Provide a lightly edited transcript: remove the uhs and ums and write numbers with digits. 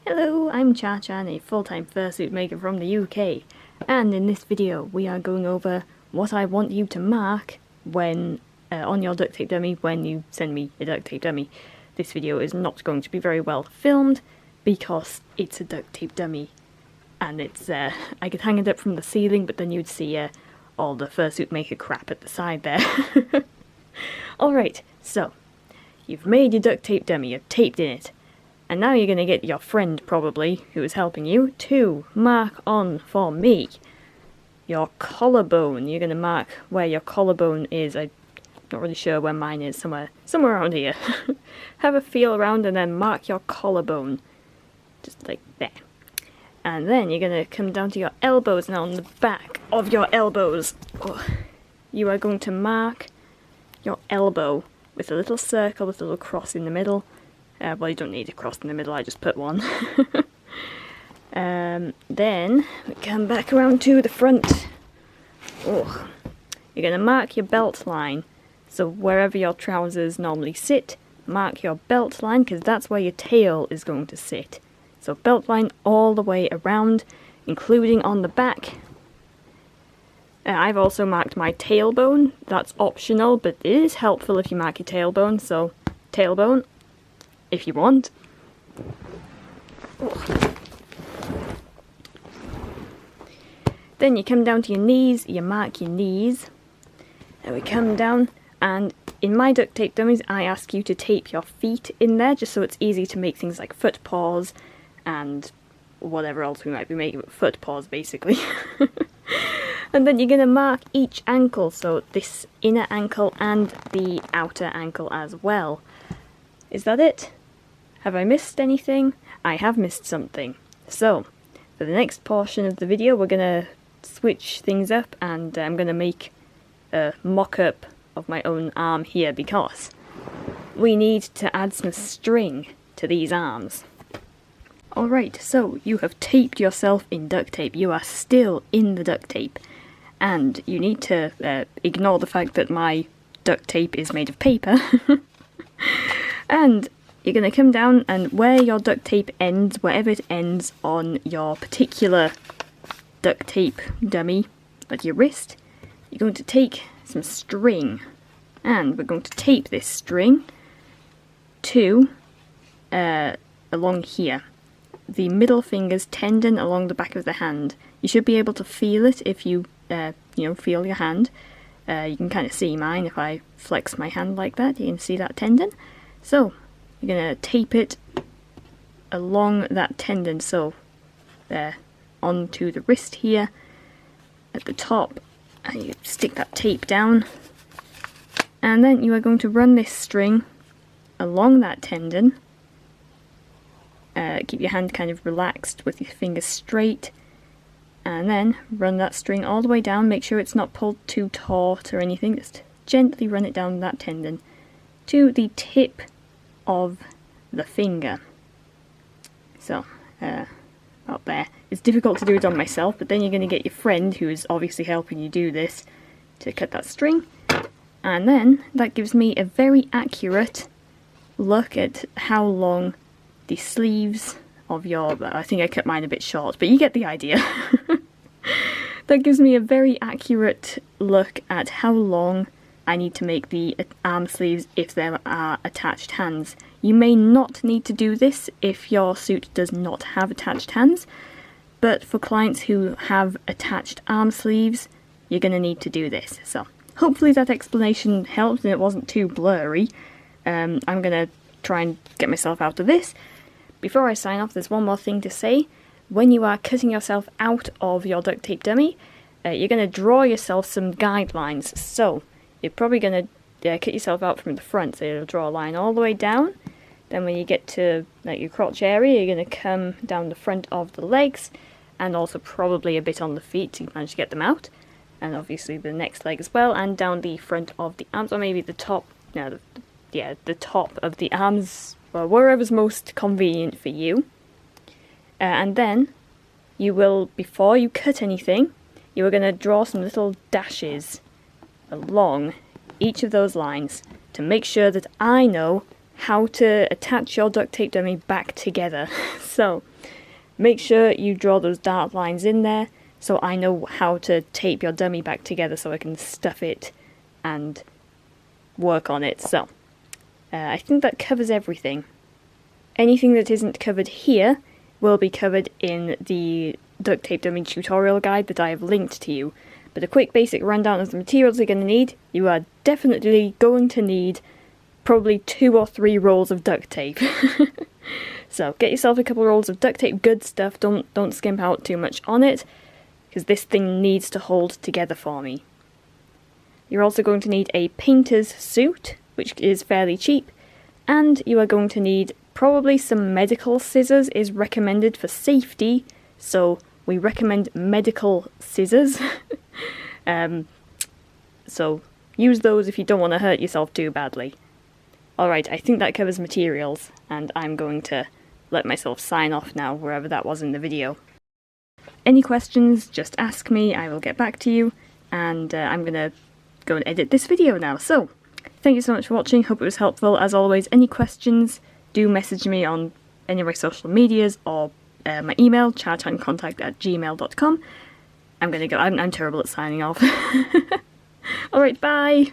Hello, I'm CharrChan, a full-time fursuit maker from the UK, and in this video we are going over what I want you to mark when on your duct tape dummy when you send me a duct tape dummy. This video is not going to be very well filmed because it's a duct tape dummy and it's I could hang it up from the ceiling, but then you'd see all the fursuit maker crap at the side there. Alright, so you've made your duct tape dummy, you've taped in it. And now you're going to get your friend, probably, who is helping you, to mark on for me your collarbone. You're going to mark where your collarbone is. I'm not really sure where mine is, somewhere around here. Have a feel around and then mark your collarbone. Just like there. And then you're going to come down to your elbows, and on the back of your elbows, you are going to mark your elbow with a little circle with a little cross in the middle. Well, you don't need a cross in the middle, I just put one. Then we come back around to the front. You're going to mark your belt line. So wherever your trousers normally sit, mark your belt line, because that's where your tail is going to sit. So belt line all the way around, including on the back. I've also marked my tailbone. That's optional, but it is helpful if you mark your tailbone. So tailbone, if you want. Then you come down to your knees, you mark your knees. And we come down, and in my duct tape dummies I ask you to tape your feet in there, just so it's easy to make things like foot paws and whatever else we might be making, but foot paws basically. And then you're going to mark each ankle, so this inner ankle and the outer ankle as well. Is that it? Have I missed anything? I have missed something. So, for the next portion of the video we're going to switch things up, and I'm going to make a mock-up of my own arm here because we need to add some string to these arms. Alright, so you have taped yourself in duct tape. You are still in the duct tape. And you need to ignore the fact that my duct tape is made of paper. And you're going to come down, and where your duct tape ends, wherever it ends on your particular duct tape dummy, like your wrist, you're going to take some string, and we're going to tape this string to along here, the middle finger's tendon along the back of the hand. You should be able to feel it if you feel your hand. You can kind of see mine if I flex my hand like that. You can see that tendon. So you're going to tape it along that tendon, so onto the wrist here at the top, and you stick that tape down, and then you are going to run this string along that tendon. Keep your hand kind of relaxed with your fingers straight, and then run that string all the way down. Make sure it's not pulled too taut or anything, just gently run it down that tendon to the tip of the finger. So, up there. It's difficult to do it on myself, but then you're going to get your friend, who is obviously helping you do this, to cut that string. And then that gives me a very accurate look at how long the sleeves of your... I think I cut mine a bit short, but you get the idea. That gives me a very accurate look at how long I need to make the arm sleeves if there are attached hands. You may not need to do this if your suit does not have attached hands, but for clients who have attached arm sleeves, you're going to need to do this. So hopefully that explanation helped and it wasn't too blurry. I'm going to try and get myself out of this. Before I sign off, there's one more thing to say. When you are cutting yourself out of your duct tape dummy, you're going to draw yourself some guidelines. So you're probably going to cut yourself out from the front, so you'll draw a line all the way down. Then when you get to like your crotch area, you're going to come down the front of the legs, and also probably a bit on the feet to manage to get them out. And obviously the next leg as well, and down the front of the arms, or maybe the top, the top of the arms, well, wherever's most convenient for you. And then you will, before you cut anything, you are going to draw some little dashes along each of those lines to make sure that I know how to attach your duct tape dummy back together. So make sure you draw those dark lines in there so I know how to tape your dummy back together so I can stuff it and work on it. So I think that covers everything. Anything that isn't covered here will be covered in the duct tape dummy tutorial guide that I have linked to you. But a quick basic rundown of the materials you're going to need. You are definitely going to need probably 2 or 3 rolls of duct tape. So get yourself a couple rolls of duct tape, good stuff, don't skimp out too much on it, because this thing needs to hold together for me. You're also going to need a painter's suit, which is fairly cheap, and you are going to need probably some medical scissors is recommended for safety, so we recommend medical scissors. So use those if you don't want to hurt yourself too badly. Alright, I think that covers materials, and I'm going to let myself sign off now, wherever that was in the video. Any questions, just ask me, I will get back to you, and I'm going to go and edit this video now. So, thank you so much for watching, hope it was helpful. As always, any questions, do message me on any of my social medias, or my email, CharrChanContact@gmail.com. I'm gonna go, I'm terrible at signing off. Alright, bye!